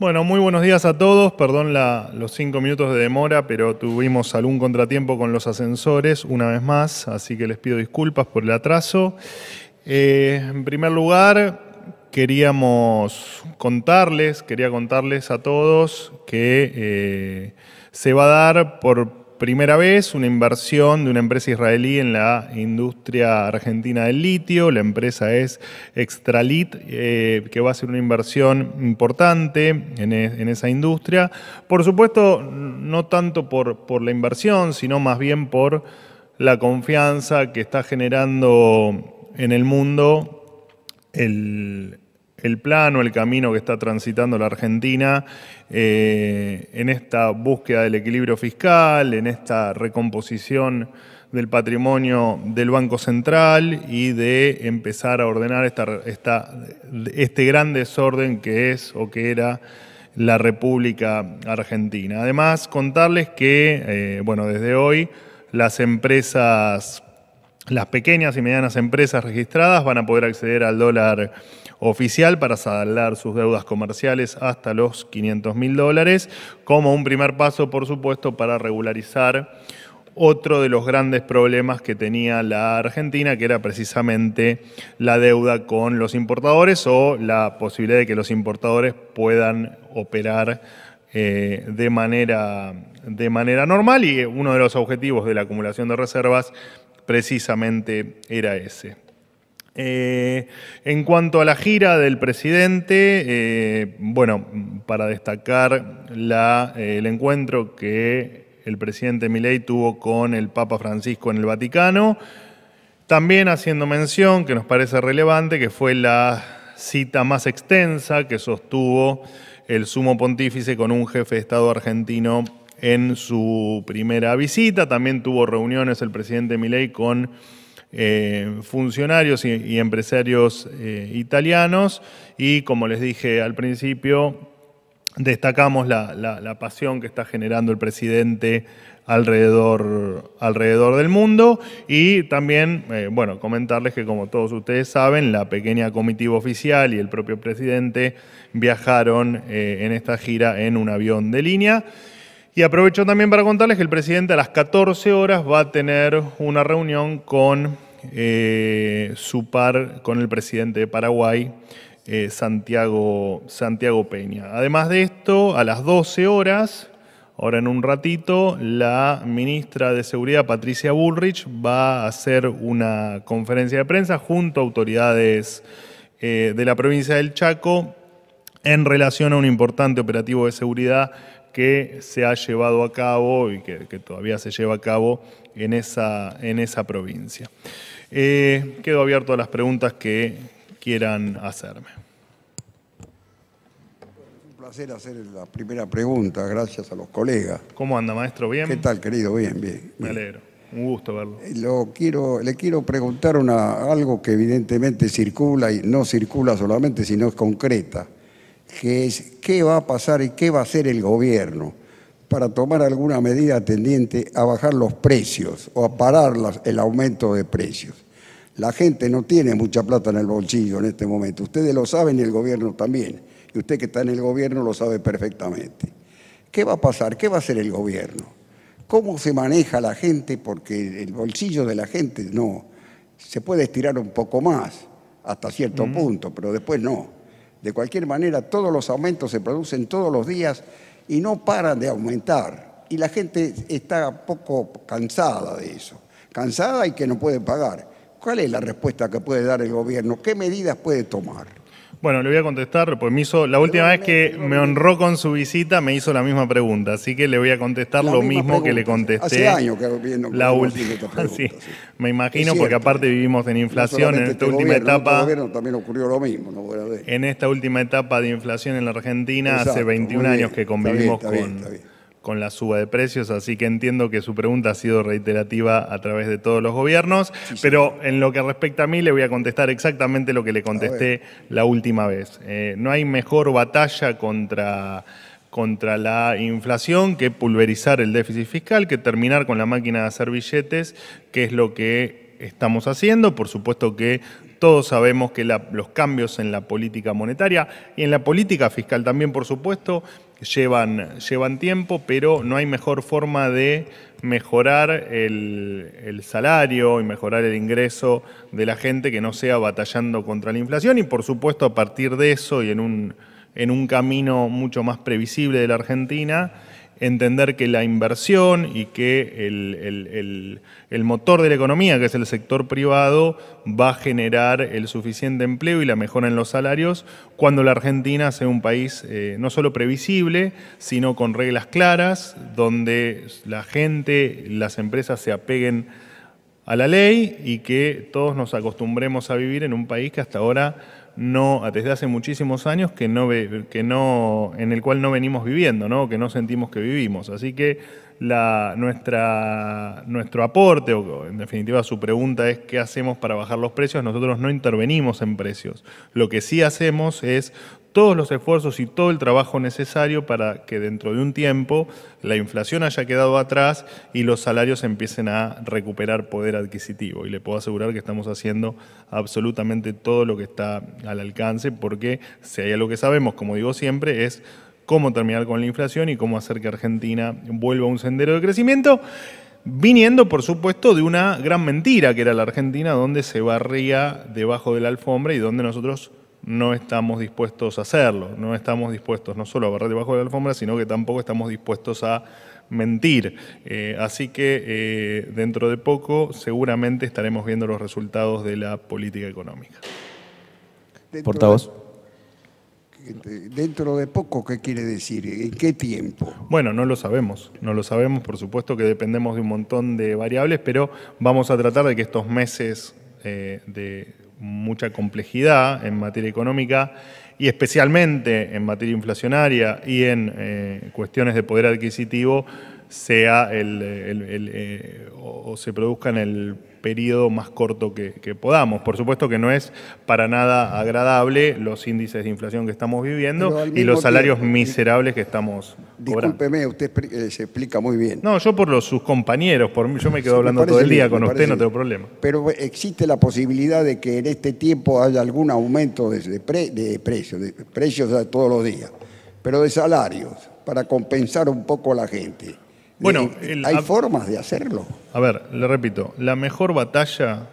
Bueno, muy buenos días a todos. Perdón los 5 minutos de demora, pero tuvimos algún contratiempo con los ascensores una vez más, así que les pido disculpas por el atraso. En primer lugar, quería contarles a todos que se va a dar por primera vez una inversión de una empresa israelí en la industria argentina del litio. La empresa es Extralit, que va a ser una inversión importante en esa industria. Por supuesto, no tanto por la inversión, sino más bien por la confianza que está generando en el mundo el plan o el camino que está transitando la Argentina en esta búsqueda del equilibrio fiscal, en esta recomposición del patrimonio del Banco Central y de empezar a ordenar este gran desorden que es o que era la República Argentina. Además, contarles que, desde hoy las pequeñas y medianas empresas registradas van a poder acceder al dólar oficial para saldar sus deudas comerciales hasta los $500.000, como un primer paso, por supuesto, para regularizar otro de los grandes problemas que tenía la Argentina, que era precisamente la deuda con los importadores o la posibilidad de que los importadores puedan operar de manera normal, y uno de los objetivos de la acumulación de reservas precisamente era ese. En cuanto a la gira del presidente, para destacar el encuentro que el presidente Milei tuvo con el Papa Francisco en el Vaticano, también haciendo mención, que nos parece relevante, que fue la cita más extensa que sostuvo el sumo pontífice con un jefe de Estado argentino en su primera visita. También tuvo reuniones el presidente Milei con funcionarios y empresarios italianos, y como les dije al principio, destacamos la pasión que está generando el presidente alrededor del mundo, y también comentarles que, como todos ustedes saben, la pequeña comitiva oficial y el propio presidente viajaron en esta gira en un avión de línea. Y aprovecho también para contarles que el presidente a las 14 horas va a tener una reunión con su par, con el presidente de Paraguay, Santiago Peña. Además de esto, a las 12 horas, ahora en un ratito, la ministra de Seguridad, Patricia Bullrich, va a hacer una conferencia de prensa junto a autoridades de la provincia del Chaco en relación a un importante operativo de seguridad que se ha llevado a cabo y que todavía se lleva a cabo en esa provincia. Quedo abierto a las preguntas que quieran hacerme. Un placer hacer la primera pregunta, gracias a los colegas. ¿Cómo anda, maestro? ¿Bien? ¿Qué tal, querido? Bien. Me alegro. Un gusto verlo. Le quiero preguntar algo que evidentemente circula, y no circula solamente, sino es concreta, que es qué va a pasar y qué va a hacer el gobierno para tomar alguna medida tendiente a bajar los precios o a parar el aumento de precios. La gente no tiene mucha plata en el bolsillo en este momento. Ustedes lo saben y el gobierno también. Y usted que está en el gobierno lo sabe perfectamente. ¿Qué va a pasar? ¿Qué va a hacer el gobierno? ¿Cómo se maneja la gente? Porque el bolsillo de la gente no se puede estirar un poco más hasta cierto punto, pero después no. De cualquier manera, todos los aumentos se producen todos los días y no paran de aumentar. Y la gente está un poco cansada de eso. Cansada y que no puede pagar. ¿Cuál es la respuesta que puede dar el gobierno? ¿Qué medidas puede tomar? Bueno, le voy a contestar, pues la última vez que me honró con su visita me hizo la misma pregunta, así que le voy a contestar lo mismo que le contesté. Hace años que viendo la última. Sí, me imagino, porque aparte vivimos en inflación en esta última etapa. En gobierno también ocurrió lo mismo, ¿no? En esta última etapa de inflación en la Argentina, hace 21 años que convivimos con la suba de precios, así que entiendo que su pregunta ha sido reiterativa a través de todos los gobiernos, pero en lo que respecta a mí le voy a contestar exactamente lo que le contesté la última vez. No hay mejor batalla contra la inflación que pulverizar el déficit fiscal, que terminar con la máquina de hacer billetes, que es lo que estamos haciendo. Por supuesto que todos sabemos que los cambios en la política monetaria y en la política fiscal también, por supuesto, llevan tiempo, pero no hay mejor forma de mejorar el salario y mejorar el ingreso de la gente que no sea batallando contra la inflación. Y por supuesto, a partir de eso y en un camino mucho más previsible de la Argentina, entender que la inversión y que el motor de la economía, que es el sector privado, va a generar el suficiente empleo y la mejora en los salarios cuando la Argentina sea un país no solo previsible, sino con reglas claras, donde la gente, las empresas se apeguen a la ley y que todos nos acostumbremos a vivir en un país que hasta ahora desde hace muchísimos años en el cual no venimos viviendo, ¿no? Que no sentimos que vivimos. Así que nuestro aporte, o en definitiva su pregunta es ¿qué hacemos para bajar los precios? Nosotros no intervenimos en precios. Lo que sí hacemos es todos los esfuerzos y todo el trabajo necesario para que dentro de un tiempo la inflación haya quedado atrás y los salarios empiecen a recuperar poder adquisitivo. Y le puedo asegurar que estamos haciendo absolutamente todo lo que está al alcance, porque si hay algo que sabemos, como digo siempre, es cómo terminar con la inflación y cómo hacer que Argentina vuelva a un sendero de crecimiento, viniendo, por supuesto, de una gran mentira que era la Argentina, donde se barría debajo de la alfombra y donde nosotros no estamos dispuestos a hacerlo. No estamos dispuestos no solo a barrer debajo de la alfombra, sino que tampoco estamos dispuestos a mentir. Así que dentro de poco seguramente estaremos viendo los resultados de la política económica. Portavoz. Dentro de poco, ¿qué quiere decir? ¿En qué tiempo? Bueno, no lo sabemos, por supuesto que dependemos de un montón de variables, pero vamos a tratar de que estos meses de mucha complejidad en materia económica y especialmente en materia inflacionaria y en cuestiones de poder adquisitivo sea o se produzca en el periodo más corto que podamos. Por supuesto que no es para nada agradable los índices de inflación que estamos viviendo y los salarios miserables que estamos cobrando. Discúlpeme, usted se explica muy bien. No, yo por sus compañeros, yo me quedo hablando todo el día con usted, no tengo problema. Pero existe la posibilidad de que en este tiempo haya algún aumento de precios todos los días, pero de salarios, para compensar un poco a la gente. Bueno, ¿Hay formas de hacerlo? A ver, le repito, la mejor batalla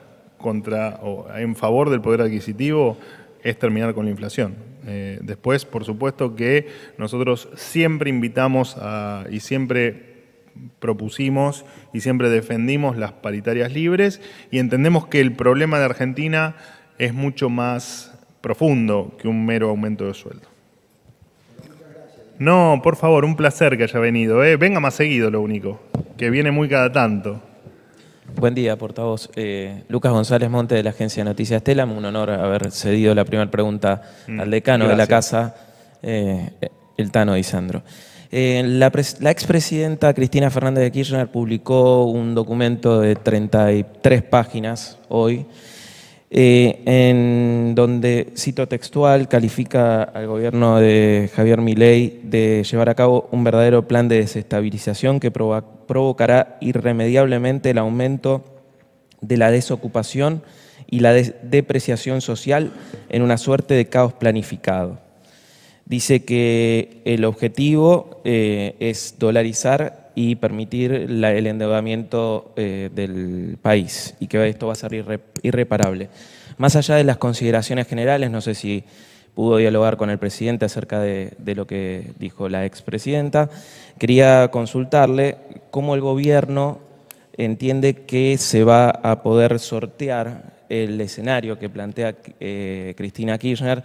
en favor del poder adquisitivo es terminar con la inflación. Después, por supuesto que nosotros siempre invitamos y siempre propusimos y siempre defendimos las paritarias libres y entendemos que el problema de Argentina es mucho más profundo que un mero aumento de sueldo. No, por favor, un placer que haya venido. Venga más seguido, lo único, que viene muy cada tanto. Buen día, portavoz. Lucas González Monte, de la agencia Noticias Telam. Un honor haber cedido la primera pregunta al decano de la casa, el Tano Disandro. La expresidenta Cristina Fernández de Kirchner publicó un documento de 33 páginas hoy, en donde, cito textual, califica al gobierno de Javier Milei de llevar a cabo un verdadero plan de desestabilización que provocará irremediablemente el aumento de la desocupación y la depreciación social en una suerte de caos planificado. Dice que el objetivo es dolarizar y permitir el endeudamiento del país y que esto va a ser irreparable. Más allá de las consideraciones generales, no sé si pudo dialogar con el presidente acerca de lo que dijo la expresidenta, quería consultarle cómo el gobierno entiende que se va a poder sortear el escenario que plantea Cristina Kirchner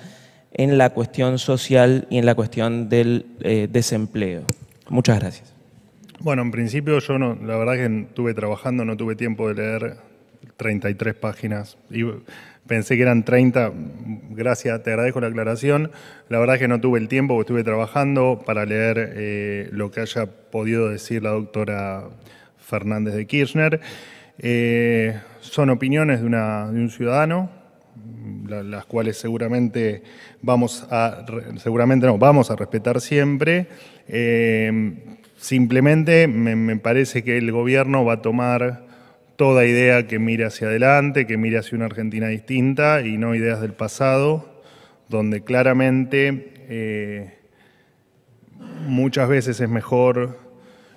en la cuestión social y en la cuestión del desempleo. Muchas gracias. Bueno, en principio yo la verdad que estuve trabajando, no tuve tiempo de leer 33 páginas. Y pensé que eran 30, gracias, te agradezco la aclaración. La verdad que no tuve el tiempo, porque estuve trabajando para leer lo que haya podido decir la doctora Fernández de Kirchner. Son opiniones de un ciudadano, las cuales seguramente vamos a respetar siempre. Simplemente me parece que el gobierno va a tomar toda idea que mire hacia adelante, que mire hacia una Argentina distinta y no ideas del pasado, donde claramente muchas veces es mejor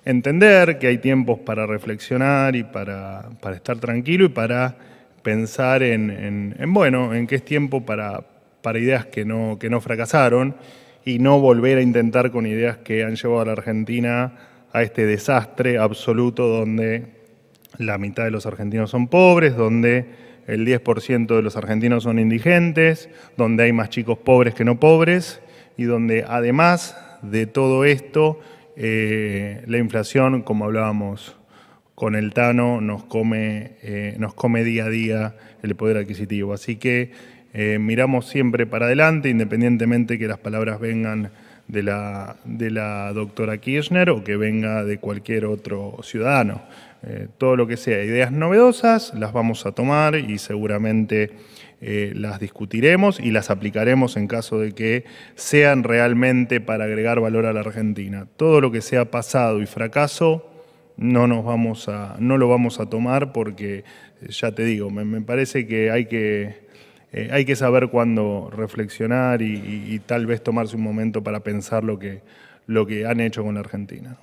entender que hay tiempos para reflexionar y para estar tranquilo y para pensar en que es tiempo para ideas que no fracasaron y no volver a intentar con ideas que han llevado a la Argentina a este desastre absoluto donde la mitad de los argentinos son pobres, donde el 10% de los argentinos son indigentes, donde hay más chicos pobres que no pobres y donde además de todo esto la inflación, como hablábamos con el Tano, nos come día a día el poder adquisitivo. Así que miramos siempre para adelante, independientemente que las palabras vengan de la doctora Kirchner o que venga de cualquier otro ciudadano. Todo lo que sea ideas novedosas las vamos a tomar y seguramente las discutiremos y las aplicaremos en caso de que sean realmente para agregar valor a la Argentina. Todo lo que sea pasado y fracaso no lo vamos a tomar porque, ya te digo, me parece que hay que saber cuándo reflexionar y tal vez tomarse un momento para pensar lo que han hecho con la Argentina.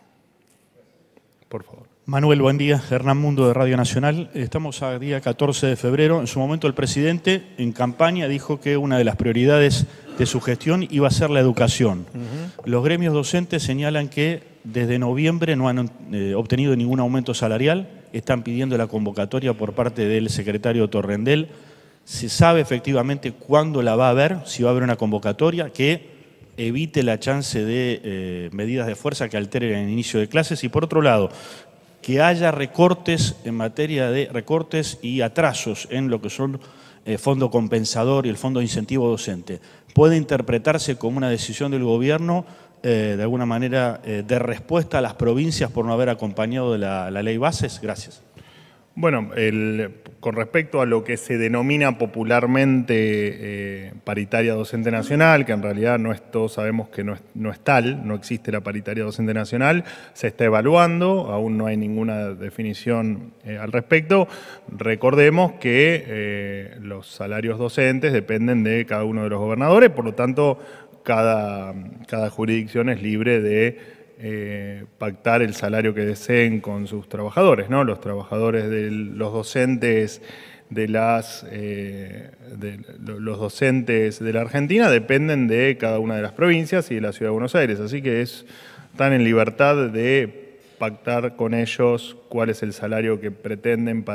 Por favor. Manuel, buen día. Hernán Mundo de Radio Nacional. Estamos a día 14 de febrero. En su momento el presidente en campaña dijo que una de las prioridades de su gestión iba a ser la educación. Los gremios docentes señalan que desde noviembre no han obtenido ningún aumento salarial. Están pidiendo la convocatoria por parte del secretario Torrendel. ¿Se sabe efectivamente cuándo la va a haber? Si va a haber una convocatoria que evite la chance de medidas de fuerza que alteren el inicio de clases. Y por otro lado, que haya recortes en materia de recortes y atrasos en lo que son el fondo compensador y el fondo de incentivo docente. ¿Puede interpretarse como una decisión del gobierno, de alguna manera, de respuesta a las provincias por no haber acompañado de la ley Bases? Gracias. Bueno, con respecto a lo que se denomina popularmente paritaria docente nacional, que en realidad todos sabemos que no es tal, no existe la paritaria docente nacional, se está evaluando, aún no hay ninguna definición al respecto. Recordemos que los salarios docentes dependen de cada uno de los gobernadores, por lo tanto, cada jurisdicción es libre de pactar el salario que deseen con sus trabajadores, ¿no? Los trabajadores los docentes de los docentes de la Argentina dependen de cada una de las provincias y de la Ciudad de Buenos Aires, así que están en libertad de pactar con ellos cuál es el salario que pretenden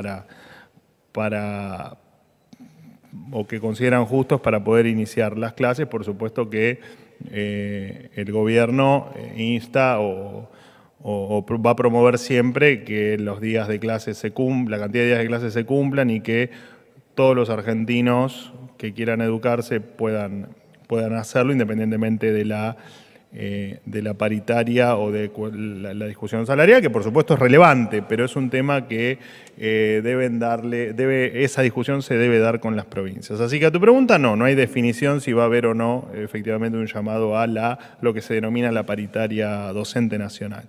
o que consideran justos para poder iniciar las clases. Por supuesto que el gobierno insta o va a promover siempre que los días de clase la cantidad de días de clase se cumplan y que todos los argentinos que quieran educarse puedan hacerlo independientemente de la paritaria o de la discusión salarial, que por supuesto es relevante, pero es un tema que esa discusión se debe dar con las provincias. Así que a tu pregunta, no hay definición si va a haber o no efectivamente un llamado a lo que se denomina la paritaria docente nacional.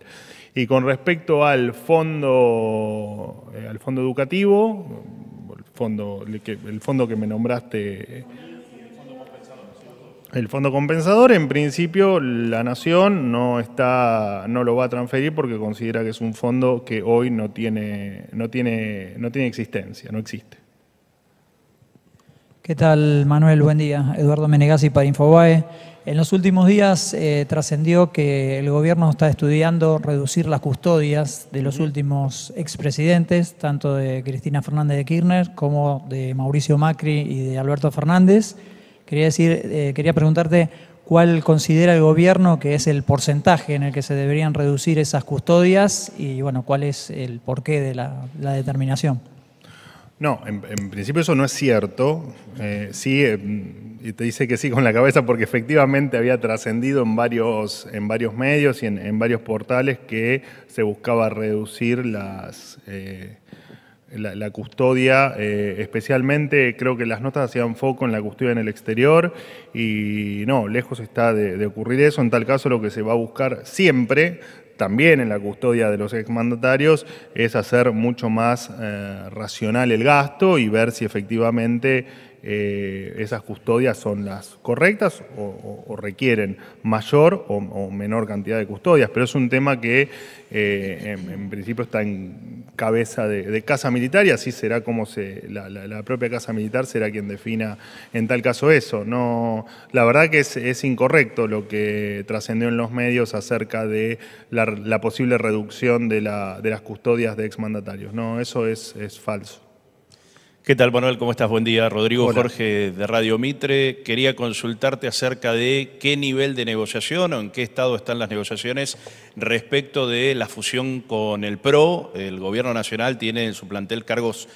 Y con respecto al fondo educativo, el fondo que me nombraste, el fondo compensador, en principio la Nación no lo va a transferir porque considera que es un fondo que hoy no tiene existencia, no existe. ¿Qué tal, Manuel? Buen día. Eduardo Menegazzi para Infobae. En los últimos días trascendió que el gobierno está estudiando reducir las custodias de los últimos expresidentes, tanto de Cristina Fernández de Kirchner como de Mauricio Macri y de Alberto Fernández. Quería preguntarte cuál considera el gobierno que es el porcentaje en el que se deberían reducir esas custodias y, bueno, cuál es el porqué de la determinación. No, en principio eso no es cierto. Sí, y te dice que sí con la cabeza porque efectivamente había trascendido en varios medios y en varios portales que se buscaba reducir la custodia, especialmente creo que las notas hacían foco en la custodia en el exterior y no, lejos está de ocurrir eso. En tal caso lo que se va a buscar siempre, también en la custodia de los exmandatarios, es hacer mucho más racional el gasto y ver si efectivamente esas custodias son las correctas o requieren mayor o menor cantidad de custodias. Pero es un tema que en principio está en cabeza de Casa Militar, y así será como la propia Casa Militar será quien defina en tal caso eso. No, la verdad que es incorrecto lo que trascendió en los medios acerca de la posible reducción de las custodias de exmandatarios. No, eso es falso. ¿Qué tal, Manuel? ¿Cómo estás? Buen día. Rodrigo Hola. Jorge de Radio Mitre. Quería consultarte acerca de qué nivel de negociación o en qué estado están las negociaciones respecto de la fusión con el PRO. El Gobierno Nacional tiene en su plantel cargos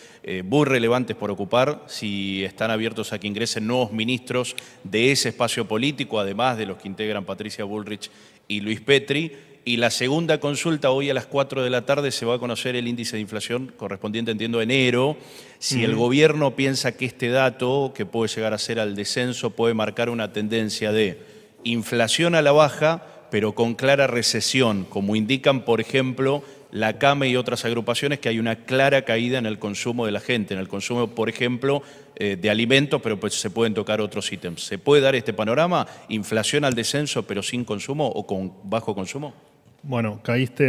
muy relevantes por ocupar. Si están abiertos a que ingresen nuevos ministros de ese espacio político, además de los que integran Patricia Bullrich y Luis Petri. Y la segunda consulta, hoy a las 4 de la tarde se va a conocer el índice de inflación correspondiente, entiendo, a enero. Si el gobierno piensa que este dato, que puede llegar a ser al descenso, puede marcar una tendencia de inflación a la baja, pero con clara recesión, como indican, por ejemplo, la CAME y otras agrupaciones, que hay una clara caída en el consumo de la gente, en el consumo, por ejemplo, de alimentos, pero pues se pueden tocar otros ítems. ¿Se puede dar este panorama? ¿Inflación al descenso, pero sin consumo o con bajo consumo? Bueno, caíste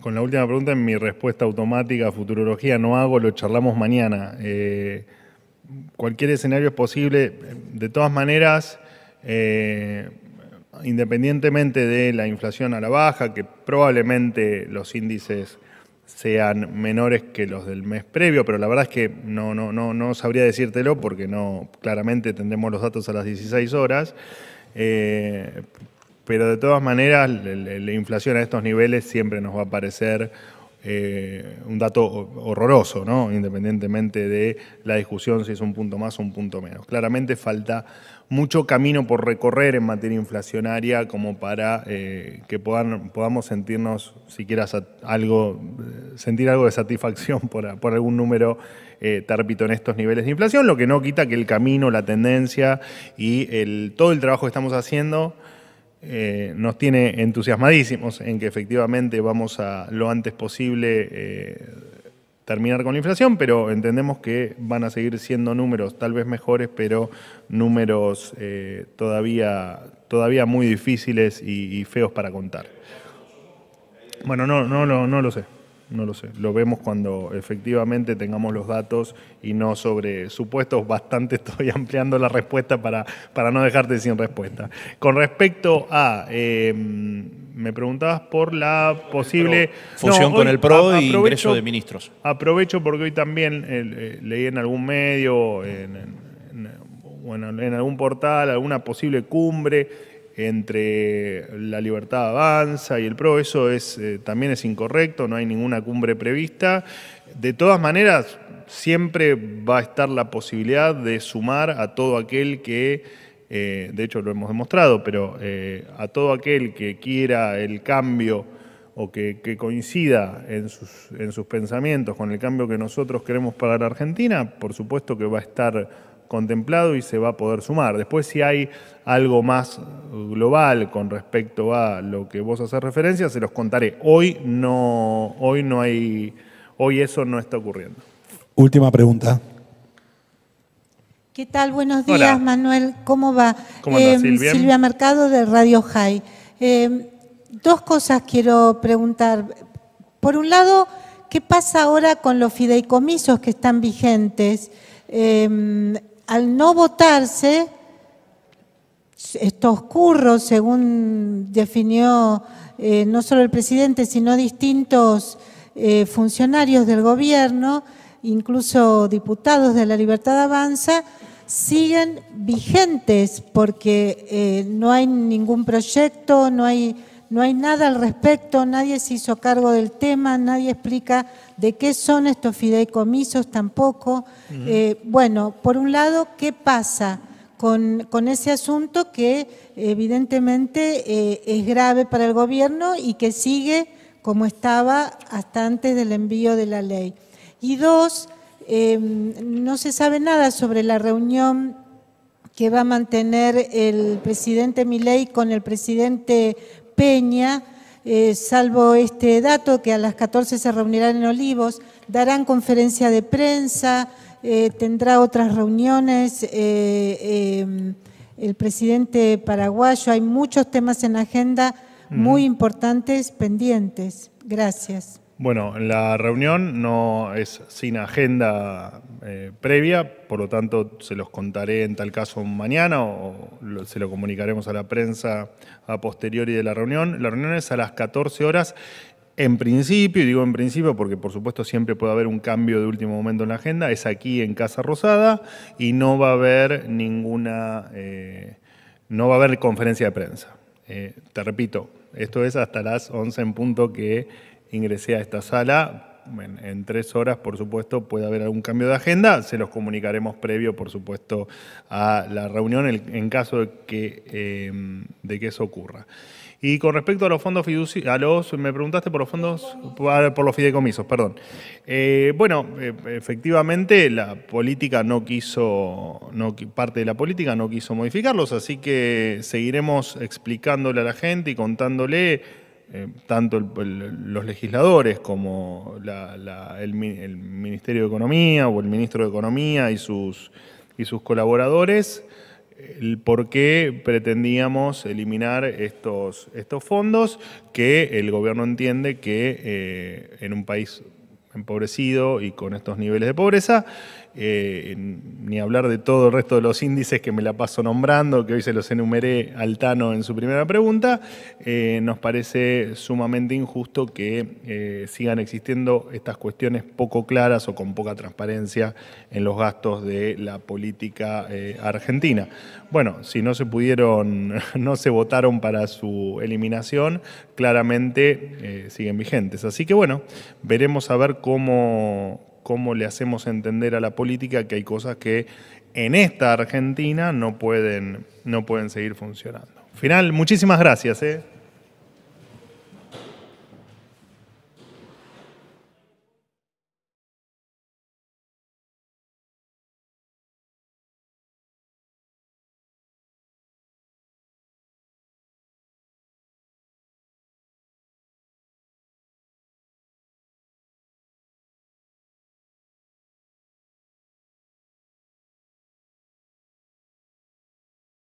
con la última pregunta en mi respuesta automática. Futurología no hago, lo charlamos mañana. Cualquier escenario es posible. De todas maneras, independientemente de la inflación a la baja, que probablemente los índices sean menores que los del mes previo, pero la verdad es que no sabría decírtelo porque claramente tendremos los datos a las 16 horas. Pero de todas maneras, la inflación a estos niveles siempre nos va a parecer un dato horroroso, ¿no? Independientemente de la discusión si es un punto más o un punto menos. Claramente falta mucho camino por recorrer en materia inflacionaria como para que podamos sentirnos, siquiera sentir algo de satisfacción por algún número tárpito en estos niveles de inflación, lo que no quita que el camino, la tendencia y todo el trabajo que estamos haciendo nos tiene entusiasmadísimos en que efectivamente vamos a lo antes posible terminar con la inflación, pero entendemos que van a seguir siendo números tal vez mejores, pero números todavía muy difíciles y feos para contar. Bueno, no lo sé. No lo sé. Lo vemos cuando efectivamente tengamos los datos y no sobre supuestos. Bastante estoy ampliando la respuesta para no dejarte sin respuesta. Con respecto a... me preguntabas por la posible... Fusión con el PRO y ingreso de ministros. Aprovecho porque hoy también leí en algún medio o en algún portal alguna posible cumbre entre La Libertad Avanza y el PRO. Eso también es incorrecto, no hay ninguna cumbre prevista. De todas maneras, siempre va a estar la posibilidad de sumar a todo aquel que, de hecho lo hemos demostrado, pero a todo aquel que quiera el cambio o que coincida en sus pensamientos con el cambio que nosotros queremos para la Argentina, por supuesto que va a estar contemplado y se va a poder sumar. Después, si hay algo más global con respecto a lo que vos haces referencia, se los contaré. Hoy eso no está ocurriendo. Última pregunta. ¿Qué tal? Buenos días, Hola. Manuel. ¿Cómo va? ¿Cómo andás, Silvia? Silvia Mercado de Radio High. Dos cosas quiero preguntar. Por un lado, ¿qué pasa ahora con los fideicomisos que están vigentes? Al no votarse, estos curros, según definió no solo el presidente, sino distintos funcionarios del gobierno, incluso diputados de La Libertad Avanza, siguen vigentes porque no hay ningún proyecto, no hay nada al respecto, nadie se hizo cargo del tema, nadie explica de qué son estos fideicomisos tampoco. Bueno, por un lado, ¿qué pasa con ese asunto que evidentemente es grave para el gobierno y que sigue como estaba hasta antes del envío de la ley? Y dos, no se sabe nada sobre la reunión que va a mantener el presidente Milei con el presidente Peña salvo este dato que a las 14 se reunirán en Olivos, darán conferencia de prensa, tendrá otras reuniones, el presidente paraguayo, hay muchos temas en la agenda muy importantes pendientes. Gracias. Bueno, la reunión no es sin agenda previa, por lo tanto se los contaré en tal caso mañana o se lo comunicaremos a la prensa a posteriori de la reunión. La reunión es a las 14 horas. En principio, y digo en principio porque por supuesto siempre puede haber un cambio de último momento en la agenda, es aquí en Casa Rosada y no va a haber no va a haber conferencia de prensa. Te repito, esto es hasta las 11 en punto que ingresé a esta sala. En 3 horas, por supuesto, puede haber algún cambio de agenda. Se los comunicaremos previo, por supuesto, a la reunión en caso de que eso ocurra. Y con respecto a los fondos fiduciarios, me preguntaste por los fondos, por los fideicomisos, perdón. Efectivamente, la política parte de la política no quiso modificarlos, así que seguiremos explicándole a la gente y contándole tanto los legisladores como el Ministerio de Economía o el Ministro de Economía y sus colaboradores, el por qué pretendíamos eliminar estos fondos que el gobierno entiende que en un país empobrecido y con estos niveles de pobreza, ni hablar de todo el resto de los índices que me la paso nombrando, que hoy se los enumeré al Tano en su primera pregunta, nos parece sumamente injusto que sigan existiendo estas cuestiones poco claras o con poca transparencia en los gastos de la política argentina. Bueno, si no se votaron para su eliminación, claramente siguen vigentes. Así que bueno, veremos a ver cómo le hacemos entender a la política que hay cosas que en esta Argentina no pueden seguir funcionando. Final, muchísimas gracias.